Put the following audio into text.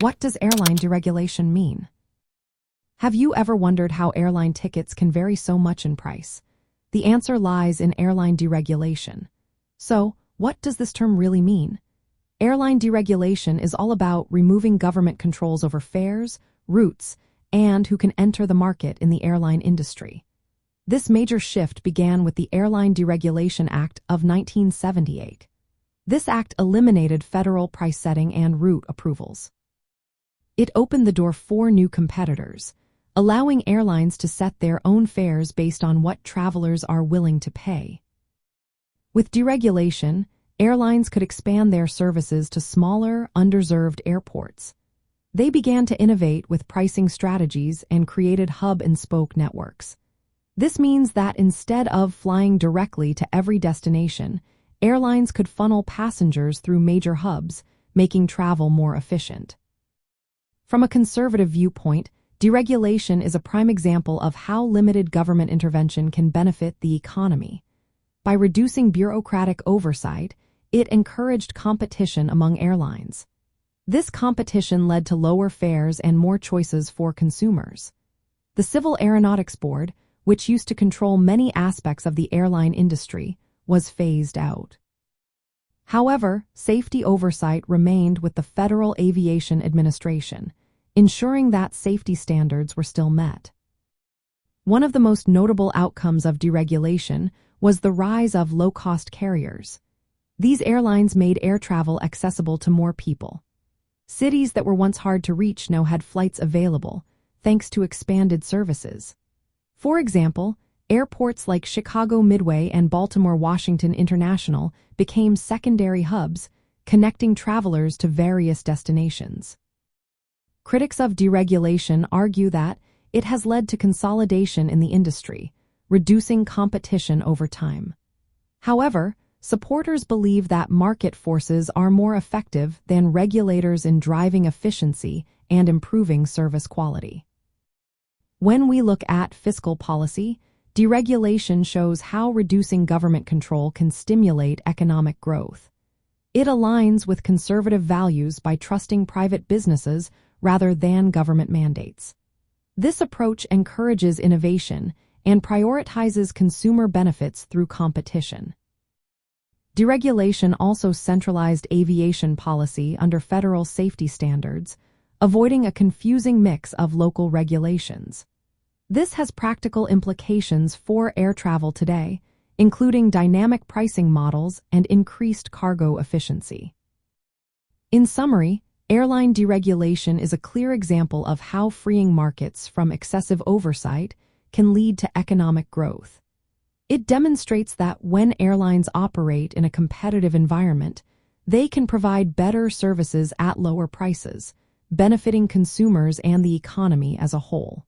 What does airline deregulation mean? Have you ever wondered how airline tickets can vary so much in price? The answer lies in airline deregulation. So, what does this term really mean? Airline deregulation is all about removing government controls over fares, routes, and who can enter the market in the airline industry. This major shift began with the Airline Deregulation Act of 1978. This act eliminated federal price setting and route approvals. It opened the door for new competitors, allowing airlines to set their own fares based on what travelers are willing to pay. With deregulation, airlines could expand their services to smaller, underserved airports. They began to innovate with pricing strategies and created hub-and-spoke networks. This means that instead of flying directly to every destination, airlines could funnel passengers through major hubs, making travel more efficient. From a conservative viewpoint, deregulation is a prime example of how limited government intervention can benefit the economy. By reducing bureaucratic oversight, it encouraged competition among airlines. This competition led to lower fares and more choices for consumers. The Civil Aeronautics Board, which used to control many aspects of the airline industry, was phased out. However, safety oversight remained with the Federal Aviation Administration, ensuring that safety standards were still met. One of the most notable outcomes of deregulation was the rise of low-cost carriers. These airlines made air travel accessible to more people. Cities that were once hard to reach now had flights available, thanks to expanded services. For example, airports like Chicago Midway and Baltimore Washington International became secondary hubs, connecting travelers to various destinations. Critics of deregulation argue that it has led to consolidation in the industry, reducing competition over time. However, supporters believe that market forces are more effective than regulators in driving efficiency and improving service quality. When we look at fiscal policy, deregulation shows how reducing government control can stimulate economic growth. It aligns with conservative values by trusting private businesses rather than government mandates. This approach encourages innovation and prioritizes consumer benefits through competition. Deregulation also centralized aviation policy under federal safety standards, avoiding a confusing mix of local regulations. This has practical implications for air travel today, including dynamic pricing models and increased cargo efficiency. In summary, airline deregulation is a clear example of how freeing markets from excessive oversight can lead to economic growth. It demonstrates that when airlines operate in a competitive environment, they can provide better services at lower prices, benefiting consumers and the economy as a whole.